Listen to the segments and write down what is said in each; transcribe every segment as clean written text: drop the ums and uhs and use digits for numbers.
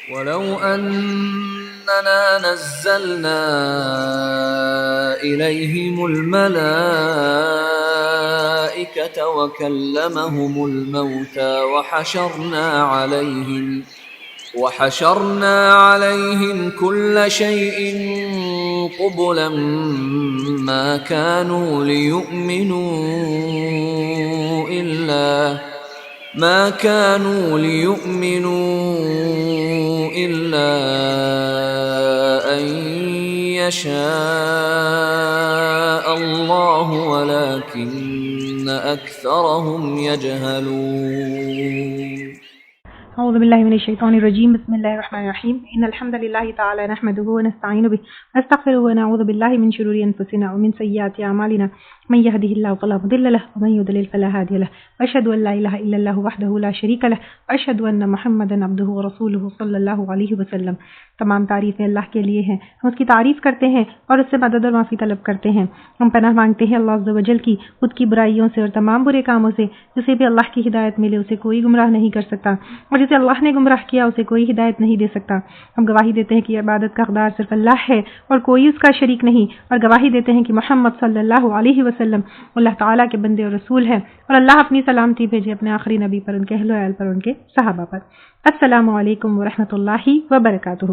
ولو أننا نزلنا إليهم الملائكة وكلمهم الموتى وحشرنا عليهم كل شيء قبلا ما كانوا ليؤمنوا إلا أن يشاء الله ولكن أكثرهم يجهلون. أعوذ بالله من الشيطان الرجيم. بسم الله الرحمن الرحيم. إن الحمد لله تعالى نحمده ونستعين به ونستغفره ونعوذ بالله من شرور أنفسنا ومن سيئات أعمالنا من يهده الله فلا مضل له ومن يضلل فلا هادي له وأشهد أن لا إله إلا الله وحده لا شريك له وأشهد أن محمدا عبده ورسوله صلی اللہ علیہ وسلم. تمام تعریفیں اللہ کے لیے ہیں. ہم اس کی تعریف کرتے ہیں اور اس سے مدد اور معافی طلب کرتے ہیں. ہم پناہ مانگتے ہیں اللہ عز و جل کی خود کی برائیوں سے اور تمام برے کاموں سے. جسے بھی اللہ کی ہدایت ملے اسے کوئی گمراہ نہیں کر سکتا اور جسے اللہ نے گمراہ کیا اسے کوئی ہدایت نہیں دے سکتا. ہم گواہی دیتے ہیں کہ عبادت کا حقدار صرف اللہ ہے اور کوئی اس کا شریک نہیں، اور گواہی دیتے ہیں کہ محمد صلی اللہ علیہ وسلم اللہ تعالیٰ کے بندے اور رسول ہیں، اور اللہ اپنی سلامتی بھیجے اپنے آخری نبی پر، ان کے اہل و عیال پر، ان کے صحابہ پر. السلام علیکم ورحمۃ اللہ وبرکاتہ.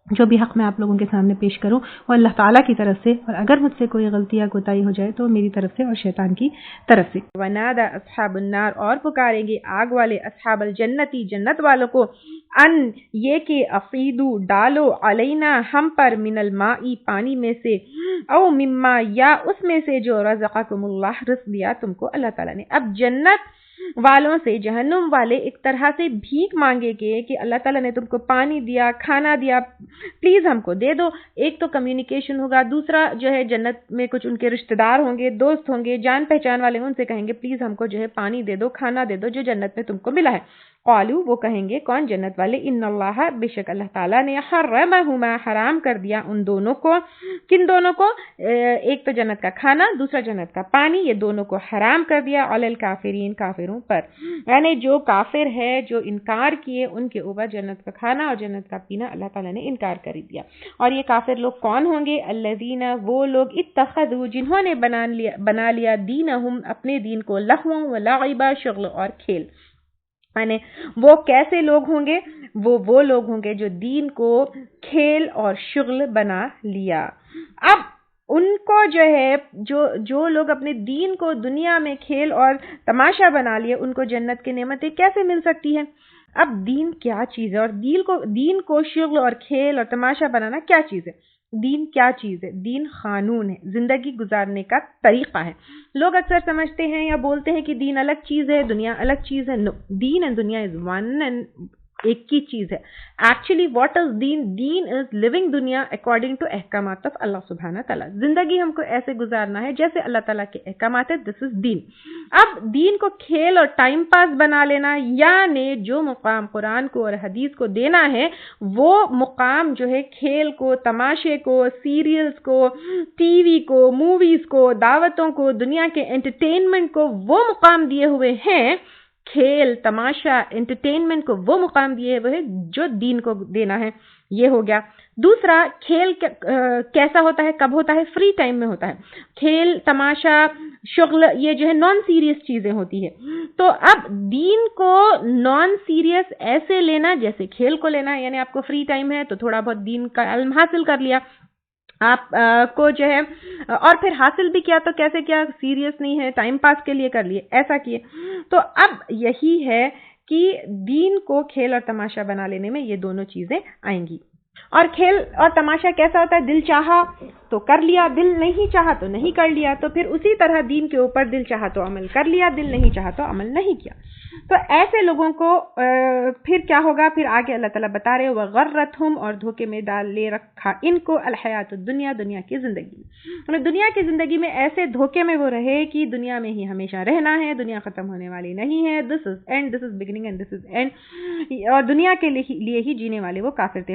جو بھی حق میں آپ لوگوں کے سامنے پیش کروں وہ اللہ تعالیٰ کی طرف سے، اور اگر مجھ سے کوئی غلطی یا کوتاہی ہو جائے تو میری طرف سے اور شیطان کی طرف سے. ونادى اصحاب النار، اور پکاریں گے آگ والے اصحاب الجنتی، جنت والوں کو، ان یہ کہ افیدو ڈالو، علینا ہم پر، من الماء پانی میں سے، او مما یا اس میں سے جو رزقکم اللہ رزق دیا تم کو اللہ تعالیٰ نے. اب جنت والوں سے جہنم والے ایک طرح سے بھیک مانگے گے کہ اللہ تعالیٰ نے تم کو پانی دیا، کھانا دیا، پلیز ہم کو دے دو. ایک تو کمیونیکیشن ہوگا، دوسرا جو ہے جنت میں کچھ ان کے رشتہ دار ہوں گے، دوست ہوں گے، جان پہچان والے، ان سے کہیں گے پلیز ہم کو جو ہے پانی دے دو، کھانا دے دو جو جنت میں تم کو ملا ہے. قالو، وہ کہیں گے کون؟ جنت والے، ان اللہ، بے شک اللہ تعالیٰ نے، حرمہما، حرام کر دیا ان دونوں کو. کن دونوں کو؟ ایک تو جنت کا کھانا، دوسرا جنت کا پانی، یہ دونوں کو حرام کر دیا. علی الکافرین، کافروں پر، یعنی جو کافر ہے، جو انکار کیے، ان کے اوپر جنت کا کھانا اور جنت کا پینا اللہ تعالیٰ نے انکار کر دیا. اور یہ کافر لوگ کون ہوں گے؟ الذین، وہ لوگ، اتخذوا، جنہوں نے بنا لیا دینہم، اپنے دین کو، لہوا و لعبا، شغل اور کھیل. یعنی وہ کیسے لوگ ہوں گے؟ وہ لوگ ہوں گے جو دین کو کھیل اور شغل بنا لیا. اب ان کو جو ہے جو لوگ اپنے دین کو دنیا میں کھیل اور تماشا بنا لیے، ان کو جنت کی نعمتیں کیسے مل سکتی ہیں؟ اب دین کیا چیز ہے، اور دین کو شغل اور کھیل اور تماشا بنانا کیا چیز ہے؟ دین کیا چیز ہے؟ دین قانون ہے، زندگی گزارنے کا طریقہ ہے. لوگ اکثر سمجھتے ہیں یا بولتے ہیں کہ دین الگ چیز ہے، دنیا الگ چیز ہے. نو، دین اینڈ دنیا از ون اینڈ ایک کی چیز ہے. ایکچولی واٹ از دین؟ دین از لیونگ دنیا اکارڈنگ ٹو احکامات آف اللہ سبحانہ تعالیٰ. زندگی ہم کو ایسے گزارنا ہے جیسے اللہ تعالیٰ کے احکامات ہے. دس از دین. اب دین کو کھیل اور ٹائم پاس بنا لینا، یعنی جو مقام قرآن کو اور حدیث کو دینا ہے، وہ مقام جو ہے کھیل کو، تماشے کو، سیریلز کو، ٹی وی کو، موویز کو، دعوتوں کو، دنیا کے انٹرٹینمنٹ کو وہ مقام دیے ہوئے ہیں. کھیل، تماشا، انٹرٹینمنٹ کو وہ مقام دیے ہوئے جو دین کو دینا ہے. یہ ہو گیا. دوسرا، کھیل کیسا ہوتا ہے، کب ہوتا ہے؟ فری ٹائم میں ہوتا ہے. کھیل، تماشا، شغل، یہ جو ہے نان سیریس چیزیں ہوتی ہے. تو اب دین کو نان سیریس ایسے لینا جیسے کھیل کو لینا، یعنی آپ کو فری ٹائم ہے تو تھوڑا بہت دین کا علم حاصل کر لیا آپ کو جو ہے، اور پھر حاصل بھی کیا تو کیسے کیا؟ سیریس نہیں ہے، ٹائم پاس کے لیے کر لیے، ایسا کیے. تو اب یہی ہے کہ دین کو کھیل اور تماشا بنا لینے میں یہ دونوں چیزیں آئیں گی. اور کھیل اور تماشا کیسا ہوتا ہے؟ دل چاہا تو کر لیا، دل نہیں چاہا تو نہیں کر لیا. تو پھر اسی طرح دین کے اوپر دل چاہا تو عمل کر لیا، دل نہیں چاہا تو عمل نہیں کیا. تو ایسے لوگوں کو پھر کیا ہوگا؟ پھر آگے اللہ تعالیٰ بتا رہے، وغرتہم، اور دھوکے میں ڈال لے رکھا ان کو، الحیات الدنیا، دنیا کی زندگی میں. دنیا کی زندگی میں ایسے دھوکے میں وہ رہے کہ دنیا میں ہی ہمیشہ رہنا ہے، دنیا ختم ہونے والی نہیں ہے. This is end, this is beginning and this is end. اور دنیا کے لیے ہی جینے والے وہ کافر تھے.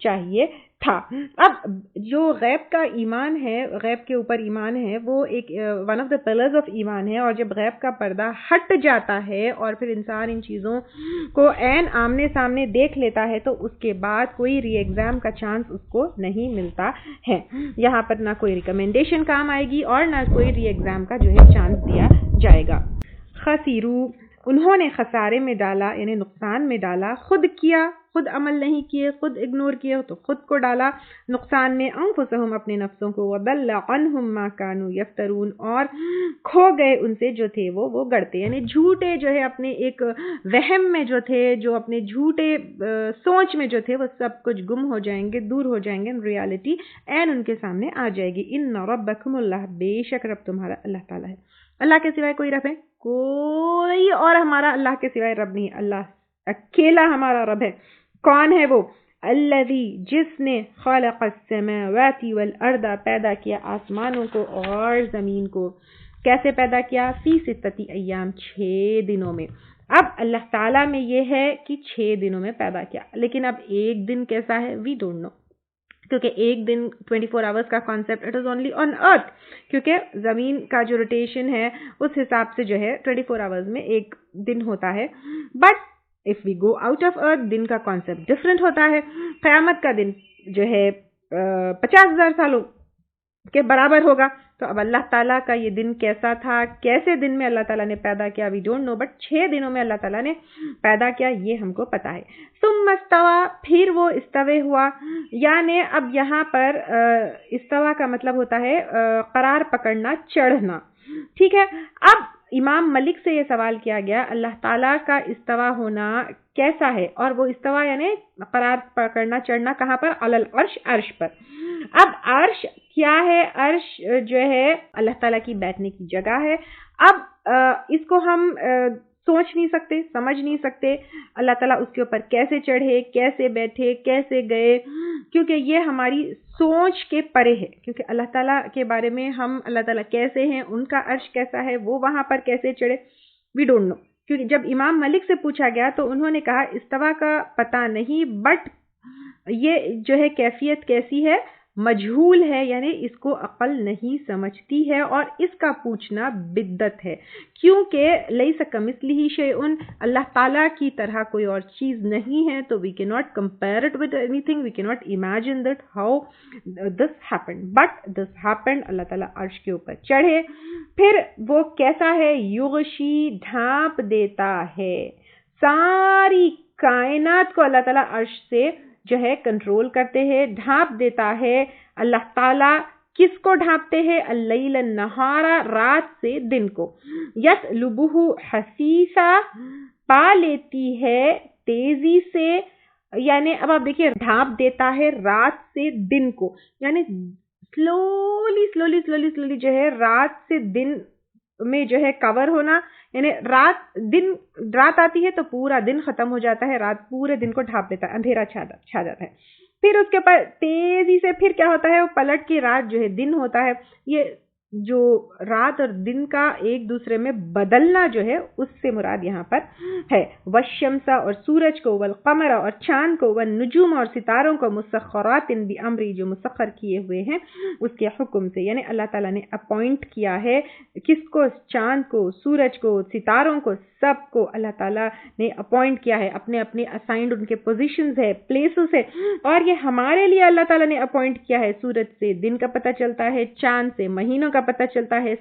چاہیے تھا۔ اب جو غیب کا ایمان ہے، غیب کے اوپر ایمان ہے، وہ ایک one of the pillars of ایمان ہے، اور جب غیب کا پردہ ہٹ جاتا ہے اور پھر انسان ان چیزوں کو عین آمنے سامنے دیکھ لیتا ہے تو اس کے بعد کوئی ری ایگزام کا چانس اس کو نہیں ملتا ہے۔ یہاں پر نہ کوئی ریکمنڈیشن کام آئے گی اور نہ کوئی ری ایگزام کا جو ہے چانس دیا جائے گا۔ خسیرو، انہوں نے خسارے میں ڈالا، یعنی نقصان میں ڈالا، خود کیا، خود عمل نہیں کیے، خود اگنور کیے تو خود کو ڈالا نقصان میں، انفسہم، اپنے نفسوں کو، وضل عنہم ما کانوا یفترون، اور کھو گئے ان سے جو تھے وہ گڑتے، یعنی جھوٹے جو ہے اپنے ایک وہم میں جو تھے، جو اپنے جھوٹے سوچ میں جو تھے، وہ سب کچھ گم ہو جائیں گے، دور ہو جائیں گے، ریالٹی این ان کے سامنے آ جائے گی۔ ان ربکم اللہ، بے شک رب تمہارا اللہ تعالیٰ ہے۔ اللہ کے سوائے کوئی رب ہے؟ کوئی اور ہمارا اللہ کے سوائے رب نہیں، اللہ اکیلا ہمارا رب ہے۔ کون ہے وہ؟ الذی، جس نے خلق السماوات والارض، پیدا کیا آسمانوں کو اور زمین کو۔ کیسے پیدا کیا؟ فی ستۃ ایام، 6 دنوں میں۔ اب اللہ تعالیٰ میں یہ ہے کہ 6 دنوں میں پیدا کیا، لیکن اب ایک دن کیسا ہے وی ڈونٹ نو، کیونکہ ایک دن 24 آورس کا concept it is only on earth, کیونکہ زمین کا جو روٹیشن ہے اس حساب سے جو ہے 24 آورز میں ایک دن ہوتا ہے، but if we go out of earth دن کا کانسیپٹ ڈفرینٹ ہوتا ہے۔ قیامت کا دن جو ہے 50,000 سالوں کے برابر ہوگا۔ تو اب اللہ تعالیٰ کا یہ دن کیسا تھا، کیسے دن میں اللہ تعالیٰ نے پیدا کیا، وی ڈونٹ نو، بٹ 6 دنوں میں اللہ تعالیٰ نے پیدا کیا، یہ ہم کو پتا ہے۔ ثم استوى، پھر وہ استوے ہوا، یعنی اب یہاں پر استوا کا مطلب ہوتا ہے قرار پکڑنا، چڑھنا، ٹھیک ہے۔ اب امام ملک سے یہ سوال کیا گیا اللہ تعالیٰ کا استوا ہونا کیسا ہے، اور وہ استوا یعنی قرار پکڑنا، چڑھنا کہاں پر؟ علی العرش، عرش پر۔ اب عرش کیا ہے؟ عرش جو ہے اللہ تعالیٰ کی بیٹھنے کی جگہ ہے۔ اب اس کو ہم سوچ نہیں سکتے، سمجھ نہیں سکتے اللہ تعالیٰ اس کے اوپر کیسے چڑھے، کیسے بیٹھے، کیسے گئے، کیونکہ یہ ہماری سوچ کے پرے ہے، کیونکہ اللہ تعالیٰ کے بارے میں ہم اللہ تعالیٰ کیسے ہیں، ان کا عرش کیسا ہے، وہ وہاں پر کیسے چڑھے، وی ڈونٹ نو۔ کیونکہ جب امام ملک سے پوچھا گیا تو انہوں نے کہا استوا کا پتہ نہیں، بٹ یہ جو ہے کیفیت کیسی ہے، مجہول ہے، یعنی اس کو عقل نہیں سمجھتی ہے، اور اس کا پوچھنا بدعت ہے، کیونکہ لیس کمثلہ شیء، اللہ تعالیٰ کی طرح کوئی اور چیز نہیں ہے، تو we can not compare it with اینی تھنگ، we can not imagine that how this happened, but this happened, اللہ تعالیٰ عرش کے اوپر چڑھے۔ پھر وہ کیسا ہے؟ یغشی، ڈھانپ دیتا ہے، ساری کائنات کو اللہ تعالیٰ عرش سے جو ہے کنٹرول کرتے ہیں، ڈھانپ دیتا ہے۔ اللہ تعالیٰ کس کو ڈھانپتے ہیں؟ اللیل النہار، رات سے دن کو، یطلبہ حثیثا، پا لیتی ہے تیزی سے، یعنی اب آپ دیکھیے ڈھانپ دیتا ہے رات سے دن کو، یعنی سلولی جو ہے رات سے دن میں جو ہے کور ہونا، یعنی رات آتی ہے تو پورا دن ختم ہو جاتا ہے، رات پورے دن کو ڈھانپ دیتا ہے، اندھیرا چھا جاتا ہے، پھر اس کے اوپر تیزی سے پھر کیا ہوتا ہے؟ وہ پلٹ کے رات جو ہے دن ہوتا ہے۔ یہ جو رات اور دن کا ایک دوسرے میں بدلنا جو ہے اس سے مراد یہاں پر ہے۔ والشمس، اور سورج کو، والقمر، اور چاند کو، والنجوم، اور ستاروں کو، مسخرات بامری، جو مسخر کیے ہوئے ہیں اس کے حکم سے، یعنی اللہ تعالیٰ نے اپوائنٹ کیا ہے کس کو؟ چاند کو، سورج کو، ستاروں کو، سب کو اللہ تعالیٰ نے اپوائنٹ کیا ہے، اپنے اپنے اسائنڈ ان کے پوزیشنز ہے، پلیسز ہے، اور یہ ہمارے لیے اللہ تعالیٰ نے اپوائنٹ کیا ہے۔ سورج سے دن کا پتہ چلتا ہے، چاند سے مہینوں کا پتہ چلتا ہے،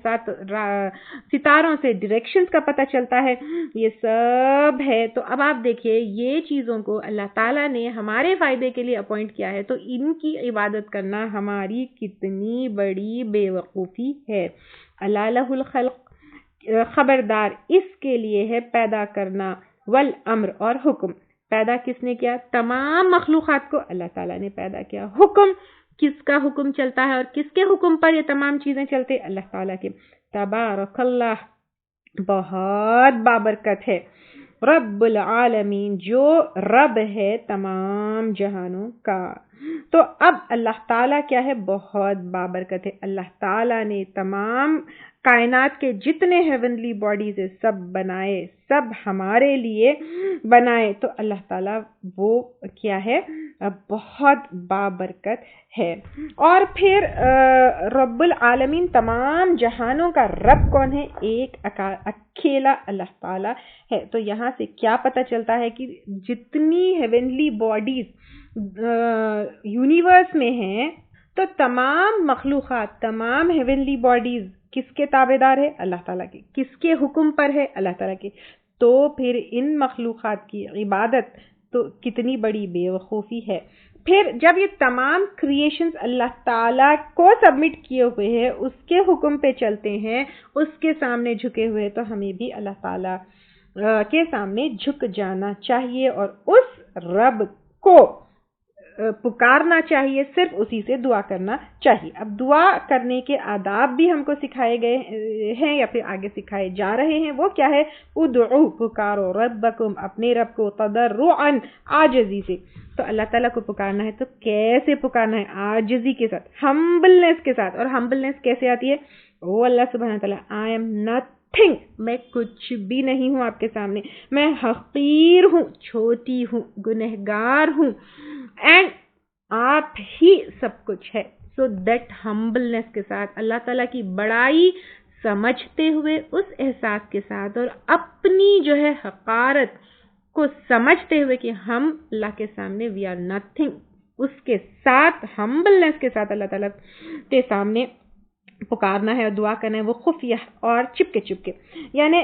ستاروں سے ڈائریکشنز کا پتہ چلتا ہے، یہ سب ہے۔ تو اب آپ دیکھیے یہ چیزوں کو اللہ تعالیٰ نے ہمارے فائدے کے لیے اپوائنٹ کیا ہے، تو ان کی عبادت کرنا ہماری کتنی بڑی بے وقوفی ہے۔ الا لہ الخلق، خبردار اس کے لیے ہے پیدا کرنا، والامر، اور حکم۔ پیدا کس نے کیا؟ تمام مخلوقات کو اللہ تعالیٰ نے پیدا کیا۔ حکم، کس کا حکم چلتا ہے اور کس کے حکم پر یہ تمام چیزیں چلتے؟ اللہ تعالیٰ کے۔ تبارک اللہ، بہت بابرکت ہے، رب العالمین، جو رب ہے تمام جہانوں کا۔ تو اب اللہ تعالیٰ کیا ہے؟ بہت بابرکت ہے۔ اللہ تعالیٰ نے تمام کائنات کے جتنے ہیونلی باڈیز ہے سب بنائے، سب ہمارے لیے بنائے، تو اللہ تعالیٰ وہ کیا ہے؟ بہت بابرکت ہے۔ اور پھر رب العالمین، تمام جہانوں کا رب کون ہے؟ ایک اکیلا اللہ تعالیٰ ہے۔ تو یہاں سے کیا پتہ چلتا ہے کہ جتنی ہیونلی باڈیز یونیورس میں ہیں، تو تمام مخلوقات، تمام ہیونلی باڈیز کس کے تابع دار ہے؟ اللہ تعالیٰ کے۔ کس کے حکم پر ہے؟ اللہ تعالیٰ کے۔ تو پھر ان مخلوقات کی عبادت تو کتنی بڑی بے وقوفی ہے۔ پھر جب یہ تمام کریشنز اللہ تعالیٰ کو سبمٹ کیے ہوئے ہیں، اس کے حکم پہ چلتے ہیں، اس کے سامنے جھکے ہوئے، تو ہمیں بھی اللہ تعالیٰ کے سامنے جھک جانا چاہیے اور اس رب کو پکارنا چاہیے، صرف اسی سے دعا کرنا چاہیے۔ اب دعا کرنے کے آداب بھی ہم کو سکھائے گئے ہیں یا پھر آگے سکھائے جا رہے ہیں۔ وہ کیا ہے؟ ادعو، پکارو، ربکم، اپنے رب کو، تضرعا، عاجزی سے۔ تو اللہ تعالیٰ کو پکارنا ہے تو کیسے پکارنا ہے؟ عاجزی کے ساتھ، ہمبلنس کے ساتھ۔ اور ہمبلنس کیسے آتی ہے؟ او اللہ سبحانہ تعالیٰ، آئی ایم نتھنگ، میں کچھ بھی نہیں ہوں آپ کے سامنے، میں حقیر ہوں، چھوٹی ہوں، گنہگار ہوں، اینڈ آپ ہی سب کچھ ہے۔ سو دیٹ ہمبلنس کے ساتھ، اللہ تعالیٰ کی بڑائی سمجھتے ہوئے، اس احساس کے ساتھ، اور اپنی جو ہے حقارت کو سمجھتے ہوئے کہ ہم اللہ کے سامنے وی آر نتھنگ، اس کے ساتھ، ہمبلنس کے ساتھ اللہ تعالیٰ کے سامنے پکارنا ہے اور دعا کرنا ہے، وہ خفیہ اور چپکے چپکے، یعنی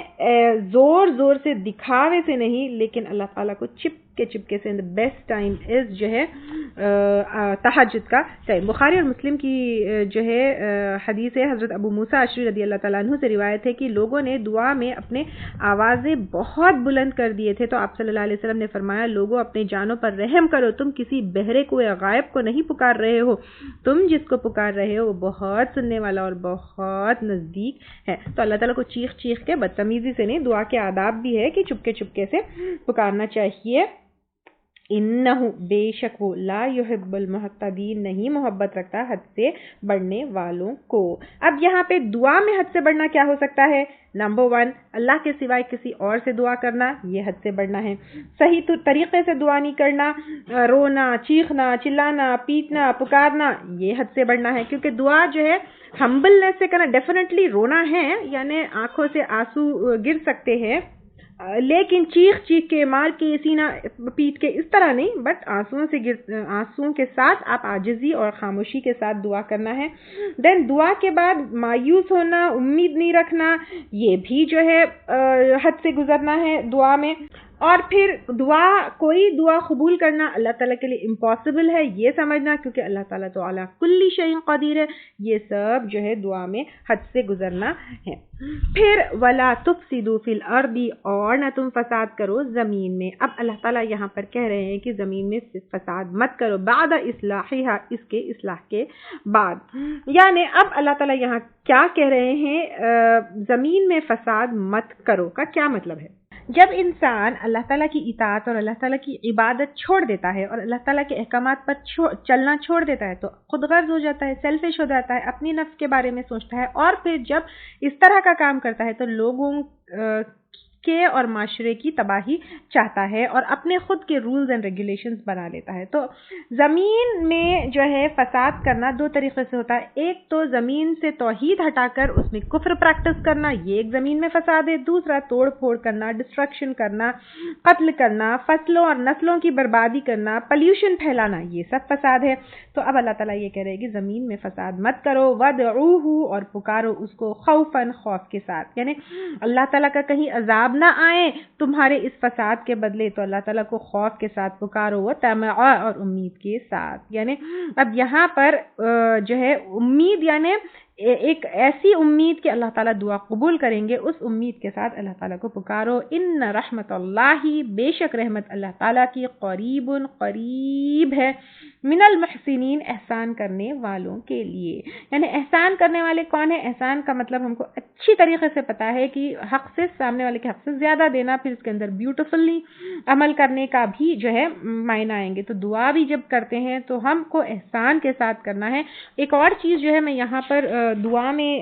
زور زور سے، دکھاوے سے نہیں، لیکن اللہ تعالیٰ کو چپکے چپکے سے۔ بیسٹ ٹائم از جو ہے تہجد کا ٹائم۔ بخاری اور مسلم کی جو ہے حدیث ہے، حضرت ابو موسیٰ اشعری رضی اللہ تعالیٰ عنہ سے روایت ہے کہ لوگوں نے دعا میں اپنے آوازیں بہت بلند کر دیے تھے، تو آپ صلی اللہ علیہ وسلم نے فرمایا، لوگوں اپنے جانوں پر رحم کرو، تم کسی بہرے کو یا غائب کو نہیں پکار رہے ہو، تم جس کو پکار رہے ہو وہ بہت سننے والا اور بہت نزدیک ہے۔ تو اللہ تعالیٰ کو چیخ چیخ کے، بدتمیزی سے نہیں، دعا کے آداب بھی ہے کہ چپکے چپکے سے پکارنا چاہیے۔ انہو، بے شک وہ، لا یحب المعتدین، نہیں محبت رکھتا حد سے بڑھنے والوں کو۔ اب یہاں پہ دعا میں حد سے بڑھنا کیا ہو سکتا ہے؟ نمبر 1، اللہ کے سوائے کسی اور سے دعا کرنا، یہ حد سے بڑھنا ہے۔ صحیح طریقے سے دعا نہیں کرنا، رونا، چیخنا، چلانا، پیٹنا، پکارنا، یہ حد سے بڑھنا ہے۔ کیونکہ دعا جو ہے ہمبلنس سے کرنا، ڈیفینیٹلی رونا ہے، یعنی آنکھوں سے آنسو گر سکتے ہیں، لیکن چیخ چیخ کے، مار کے، سینہ پیٹ کے، اس طرح نہیں، بٹ آنسوؤں کے ساتھ آپ عاجزی اور خاموشی کے ساتھ دعا کرنا ہے۔ دین دعا کے بعد مایوس ہونا، امید نہیں رکھنا، یہ بھی جو ہے حد سے گزرنا ہے دعا میں۔ اور پھر کوئی دعا قبول کرنا اللہ تعالیٰ کے لیے امپاسبل ہے، یہ سمجھنا، کیونکہ اللہ تعالیٰ تو علی کل شیء قدیر ہے۔ یہ سب جو ہے دعا میں حد سے گزرنا ہے۔ پھر ولا تفسدوا فی الارض، اور نہ تم فساد کرو زمین میں۔ اب اللہ تعالیٰ یہاں پر کہہ رہے ہیں کہ زمین میں فساد مت کرو، بعد اصلاحها، اس کے اصلاح کے بعد۔ یعنی اب اللہ تعالیٰ یہاں کیا کہہ رہے ہیں؟ زمین میں فساد مت کرو کا کیا مطلب ہے؟ جب انسان اللہ تعالیٰ کی اطاعت اور اللہ تعالیٰ کی عبادت چھوڑ دیتا ہے اور اللہ تعالیٰ کے احکامات پر چلنا چھوڑ دیتا ہے، تو خود غرض ہو جاتا ہے، سیلفش ہو جاتا ہے، اپنی نفس کے بارے میں سوچتا ہے، اور پھر جب اس طرح کا کام کرتا ہے تو لوگوں کے اور معاشرے کی تباہی چاہتا ہے اور اپنے خود کے رولز اینڈ ریگولیشنز بنا لیتا ہے۔ تو زمین میں جو ہے فساد کرنا دو طریقے سے ہوتا ہے۔ ایک تو زمین سے توحید ہٹا کر اس میں کفر پریکٹس کرنا، یہ ایک زمین میں فساد ہے۔ دوسرا توڑ پھوڑ کرنا، ڈسٹرکشن کرنا، قتل کرنا، فصلوں اور نسلوں کی بربادی کرنا، پلیوشن پھیلانا، یہ سب فساد ہے۔ تو اب اللہ تعالیٰ یہ کہہ رہے ہیں کہ زمین میں فساد مت کرو، وَادْعُوهُ، اور پکارو اس کو، خوفاً، خوف کے ساتھ، یعنی اللہ تعالیٰ کا کہیں عذاب نہ آئے تمہارے اس فساد کے بدلے، تو اللہ تعالیٰ کو خوف کے ساتھ پکارو، وَطَمَعًا، اور امید کے ساتھ۔ یعنی اب یہاں پر جو ہے امید، یعنی ایک ایسی امید کہ اللہ تعالیٰ دعا قبول کریں گے، اس امید کے ساتھ اللہ تعالیٰ کو پکارو۔ ان رحمت اللہ، بے شک رحمت اللہ تعالیٰ کی، قریب ہے، من المحسنین، احسان کرنے والوں کے لیے۔ یعنی احسان کرنے والے کون ہیں؟ احسان کا مطلب ہم کو اچھی طریقے سے پتا ہے کہ حق سے، سامنے والے کے حق سے زیادہ دینا، پھر اس کے اندر بیوٹیفلی عمل کرنے کا بھی جو ہے معنی آئیں گے۔ تو دعا بھی جب کرتے ہیں تو ہم کو احسان کے ساتھ کرنا ہے۔ ایک اور چیز جو ہے میں یہاں پر دعا میں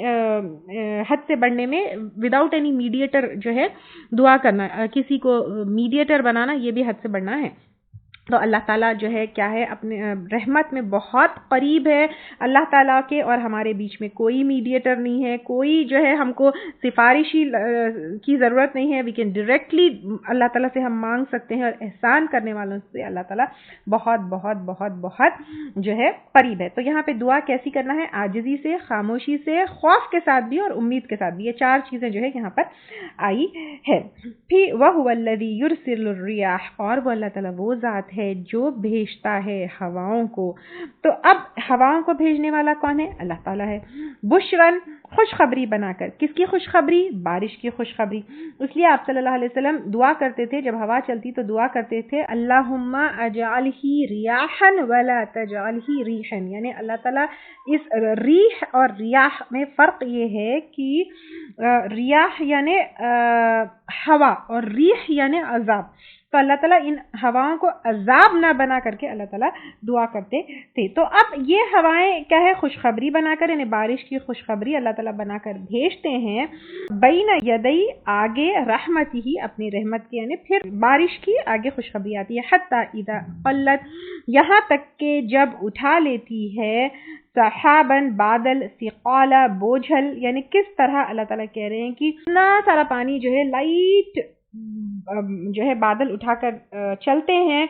حد سے بڑھنے میں، وداؤٹ اینی میڈیٹر جو ہے دعا کرنا، کسی کو میڈیٹر بنانا، یہ بھی حد سے بڑھنا ہے۔ تو اللہ تعالیٰ جو ہے کیا ہے اپنے رحمت میں بہت قریب ہے اللہ تعالیٰ کے، اور ہمارے بیچ میں کوئی میڈیٹر نہیں ہے، کوئی جو ہے ہم کو سفارشی کی ضرورت نہیں ہے. وی کین ڈائریکٹلی اللہ تعالیٰ سے ہم مانگ سکتے ہیں، اور احسان کرنے والوں سے اللہ تعالیٰ بہت بہت بہت بہت جو ہے قریب ہے. تو یہاں پہ دعا کیسی کرنا ہے؟ عاجزی سے، خاموشی سے، خوف کے ساتھ بھی اور امید کے ساتھ بھی. یہ 4 چیزیں جو ہے یہاں پر آئی ہے. پھر وَهُوَ الَّذِي يُرْسِلُ الرِّيَاحَ، اور وہ اللہ تعالیٰ وہ ذات ہے جو بھیجتا ہے ہواؤں کو. تو اب ہواؤں کو بھیجنے والا کون ہے؟ اللہ تعالیٰ ہے. بشرن، خوشخبری بنا کر. کس کی خوشخبری؟ بارش کی خوشخبری. اس لیے آپ صلی اللہ علیہ وسلم دعا کرتے تھے جب ہوا چلتی تو دعا کرتے تھے اللہم اجعلہ ریاحا ولا تجعلہ ریحا، یعنی اللہ تعالیٰ اس ریح اور ریاح میں فرق یہ ہے کہ ریاح یعنی ہوا اور ریح یعنی عذاب. تو اللہ تعالیٰ ان ہواؤں کو عذاب نہ بنا کر کے اللہ تعالیٰ دعا کرتے تھے. تو اب یہ ہوائیں کیا ہے؟ خوشخبری بنا کر، یعنی بارش کی خوشخبری اللہ تعالیٰ بنا کر بھیجتے ہیں. بین یدئی، آگے، رحمت ہی، اپنی رحمت کی، یعنی پھر بارش کی آگے خوشخبری آتی ہے. حتی اذا قلت، یہاں تک کہ جب اٹھا لیتی ہے صحابن، بادل، ثقالا، بوجھل. یعنی کس طرح اللہ تعالیٰ کہہ رہے ہیں کہ اتنا سارا پانی جو ہے لائٹ جو ہے بادل اٹھا کر چلتے ہیں.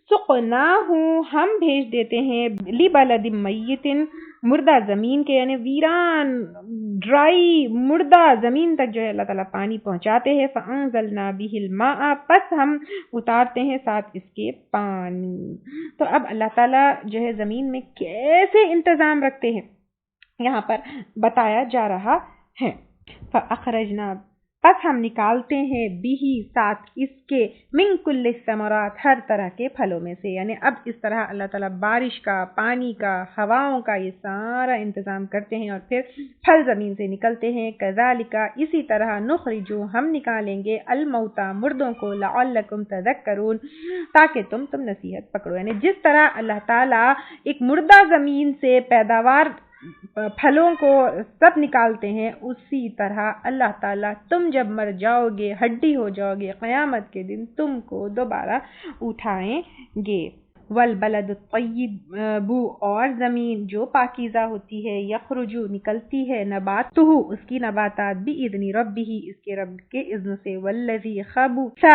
سقناہ، ہم بھیج دیتے ہیں، لبلد میت، مردہ زمین کے، یعنی ویران، ڈرائی، مردہ زمین تک جو ہے اللہ تعالیٰ پانی پہنچاتے ہیں. فانزلنا به الماء، پس ہم اتارتے ہیں ساتھ اس کے پانی. تو اب اللہ تعالیٰ جو ہے زمین میں کیسے انتظام رکھتے ہیں یہاں پر بتایا جا رہا ہے. فاخرجنا، پس ہم نکالتے ہیں بھی، ساتھ اس کے، من کل الثمرات، ہر طرح کے پھلوں میں سے. یعنی اب اس طرح اللہ تعالیٰ بارش کا، پانی کا، ہواؤں کا یہ سارا انتظام کرتے ہیں اور پھر پھل زمین سے نکلتے ہیں. کذالک، اسی طرح، نخرج، ہم نکالیں گے، الموتى، مردوں کو، لعلکم تذکرون، تاکہ تم نصیحت پکڑو. یعنی جس طرح اللہ تعالیٰ ایک مردہ زمین سے پیداوار، پھلوں کو سب نکالتے ہیں، اسی طرح اللہ تعالیٰ تم جب مر جاؤ گے، ہڈی ہو جاؤ گے، قیامت کے دن تم کو دوبارہ اٹھائیں گے. والبلد الطیب، اور زمین جو پاکیزہ ہوتی ہے، یخرج، نکلتی ہے، نباتہ، اس کی نباتات، باذن ربہ، اس کے رب کے اذن سے. والذی خبث،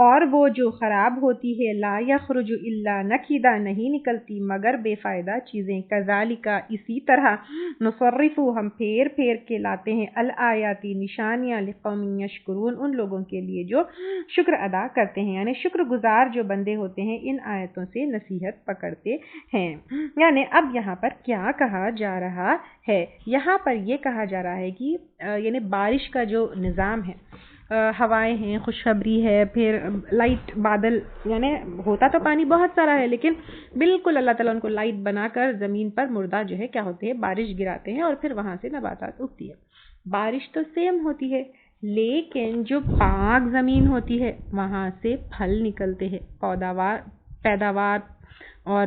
اور وہ جو خراب ہوتی ہے، لا یخرج الا نکدا، نہیں نکلتی مگر بے فائدہ چیزیں. کذالک، اسی طرح، نصرف، ہم پھیر پھیر کے لاتے ہیں، الآیاتی، نشانیاں، لقوم یشکرون، ان لوگوں کے لیے جو شکر ادا کرتے ہیں، یعنی شکر گزار جو بندے ہوتے ہیں ان آیتوں سے نصیحت پکڑتے ہیں. یعنی اب یہاں پر کیا کہا جا رہا ہے؟ یہاں پر یہ کہا جا رہا ہے کہ یعنی بارش کا جو نظام ہے، ہوائیں ہیں، خوشخبری ہے، پھر لائٹ، بادل، یعنی ہوتا تو پانی بہت سارا ہے لیکن بالکل اللہ تعالیٰ ان کو لائٹ بنا کر زمین پر مردہ جو ہے کیا ہوتے ہیں؟ بارش گراتے ہیں اور پھر وہاں سے نباتات اگتی ہے. بارش تو سیم ہوتی ہے لیکن جو پاک زمین ہوتی ہے وہاں سے پھل نکلتے ہیں، پیداوار اور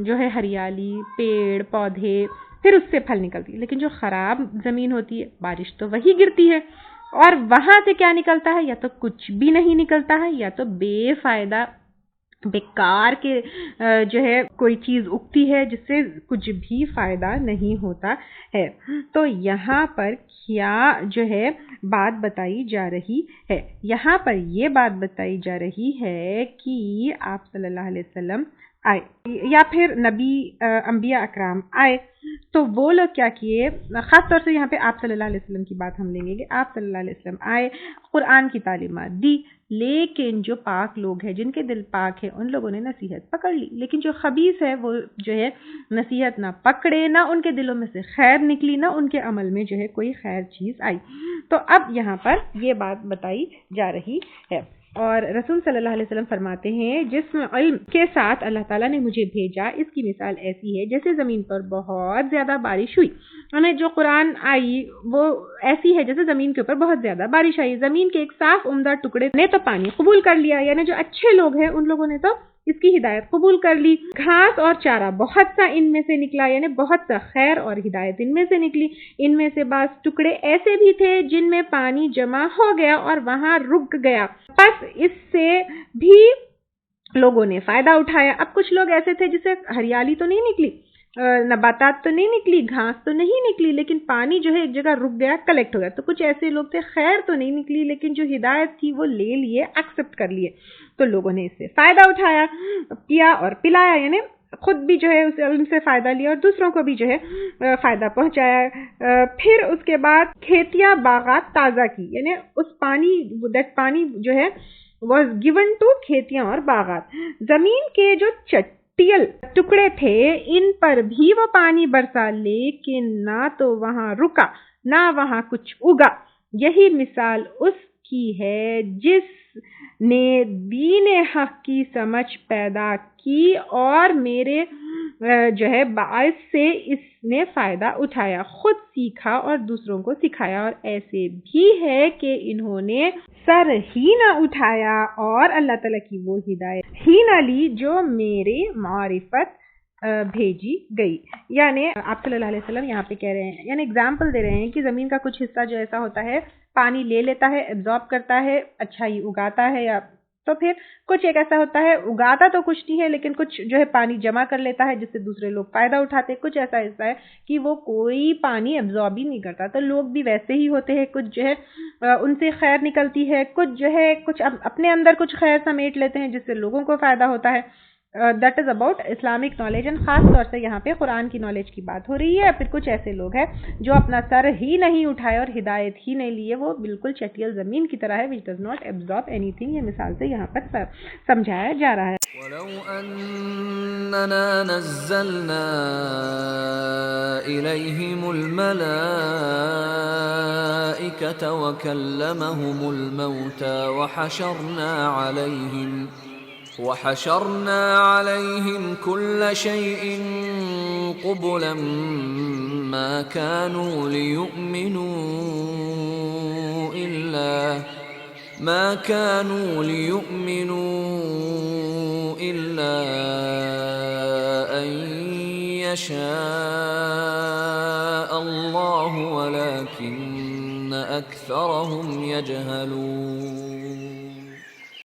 جو ہے ہریالی، پیڑ پودے، پھر اس سے پھل نکلتی ہے. لیکن جو خراب زمین ہوتی ہے، بارش تو وہی گرتی ہے اور وہاں سے کیا نکلتا ہے؟ یا تو کچھ بھی نہیں نکلتا ہے، یا تو بے فائدہ، بیکار کے جو ہے کوئی چیز اگتی ہے جس سے کچھ بھی فائدہ نہیں ہوتا ہے. تو یہاں پر کیا جو ہے بات بتائی جا رہی ہے؟ یہاں پر یہ بات بتائی جا رہی ہے کہ آپ صلی اللہ علیہ وسلم آئے یا پھر نبی انبیاء اکرام آئے تو وہ لوگ کیا کیے. خاص طور سے یہاں پہ آپ صلی اللہ علیہ وسلم کی بات ہم لیں گے کہ آپ صلی اللہ علیہ وسلم آئے، قرآن کی تعلیمات دی، لیکن جو پاک لوگ ہیں، جن کے دل پاک ہے، ان لوگوں نے نصیحت پکڑ لی. لیکن جو خبیث ہے وہ جو ہے نصیحت نہ پکڑے، نہ ان کے دلوں میں سے خیر نکلی، نہ ان کے عمل میں جو ہے کوئی خیر چیز آئی. تو اب یہاں پر یہ بات بتائی جا رہی ہے. اور رسول صلی اللہ علیہ وسلم فرماتے ہیں جس علم کے ساتھ اللہ تعالیٰ نے مجھے بھیجا، اس کی مثال ایسی ہے جیسے زمین پر بہت زیادہ بارش ہوئی. یعنی جو قرآن آئی وہ ایسی ہے جیسے زمین کے اوپر بہت زیادہ بارش آئی. زمین کے ایک صاف عمدہ ٹکڑے نے تو پانی قبول کر لیا، یعنی جو اچھے لوگ ہیں ان لوگوں نے تو اس کی ہدایت قبول کر لی. گھاس اور چارہ بہت سا ان میں سے نکلا، یعنی بہت سا خیر اور ہدایت ان میں سے نکلی. ان میں سے بعض ٹکڑے ایسے بھی تھے جن میں پانی جمع ہو گیا اور وہاں رک گیا، پس اس سے بھی لوگوں نے فائدہ اٹھایا. اب کچھ لوگ ایسے تھے جسے ہریالی تو نہیں نکلی, نباتات تو نہیں نکلی, گھاس تو نہیں نکلی, لیکن پانی جو ہے ایک جگہ رک گیا, کلیکٹ ہو گیا. تو کچھ ایسے لوگ تھے, خیر تو نہیں نکلی لیکن جو ہدایت تھی وہ لے لیے, ایکسپٹ کر لیے. تو لوگوں نے اس سے فائدہ اٹھایا, پیا اور پلایا, یعنی خود بھی جو ہے اس علم سے فائدہ لیا اور دوسروں کو بھی جو ہے فائدہ پہنچایا. پھر اس کے بعد کھیتیاں باغات تازہ کی, یعنی اس پانی جو ہے was given to کھیتیاں اور باغات. زمین کے جو چٹیل ٹکڑے تھے ان پر بھی وہ پانی برسا, لیکن نہ تو وہاں رکا نہ وہاں کچھ اگا. یہی مثال اس کی ہے جس نے دین حق کی سمجھ پیدا کی اور میرے جو ہے باعث سے اس نے فائدہ اٹھایا, خود سیکھا اور دوسروں کو سکھایا. اور ایسے بھی ہے کہ انہوں نے سر ہی نہ اٹھایا اور اللہ تعالیٰ کی وہ ہدایت ہی نہ لی جو میرے معرفت بھیجی گئی. یعنی آپ صلی اللہ علیہ وسلم یہاں پہ کہہ رہے ہیں, یعنی اگزامپل دے رہے ہیں کہ زمین کا کچھ حصہ جو ایسا ہوتا ہے پانی لے لیتا ہے, ایبزارب کرتا ہے, اچھائی اگاتا ہے, یا تو پھر کچھ ایک ایسا ہوتا ہے اگاتا تو کچھ نہیں ہے لیکن کچھ جو ہے پانی جمع کر لیتا ہے جس سے دوسرے لوگ فائدہ اٹھاتے. کچھ ایسا حصہ ہے کہ وہ کوئی پانی ایبزارب ہی نہیں کرتا. تو لوگ بھی ویسے ہی ہوتے ہیں, کچھ جو ہے ان سے خیر نکلتی ہے, کچھ جو ہے کچھ اپنے اندر کچھ خیر سمیٹ لیتے ہیں جس سے لوگوں کو فائدہ ہوتا ہے. That is about Islamic knowledge, and خاص طور سے یہاں پہ قرآن کی نالج کی بات ہو رہی ہے. پھر کچھ ایسے لوگ ہیں جو اپنا سر ہی نہیں اٹھائے اور ہدایت ہی نہیں لیے, وہ بالکل چٹیل زمین کی طرح ہے which does not absorb anything. یہ مثال سے یہاں پر سمجھایا جا رہا ہے. وَلَوْ أَنَّنَا نَزَّلْنَا إِلَيْهِمُ الْمَلَائِكَةَ وَكَلَّمَهُمُ الْمَوْتَى وحشرنا عليهم كل شيء قبلا ما كانوا ليؤمنوا إلا أن يشاء الله ولكن أكثرهم يجهلون.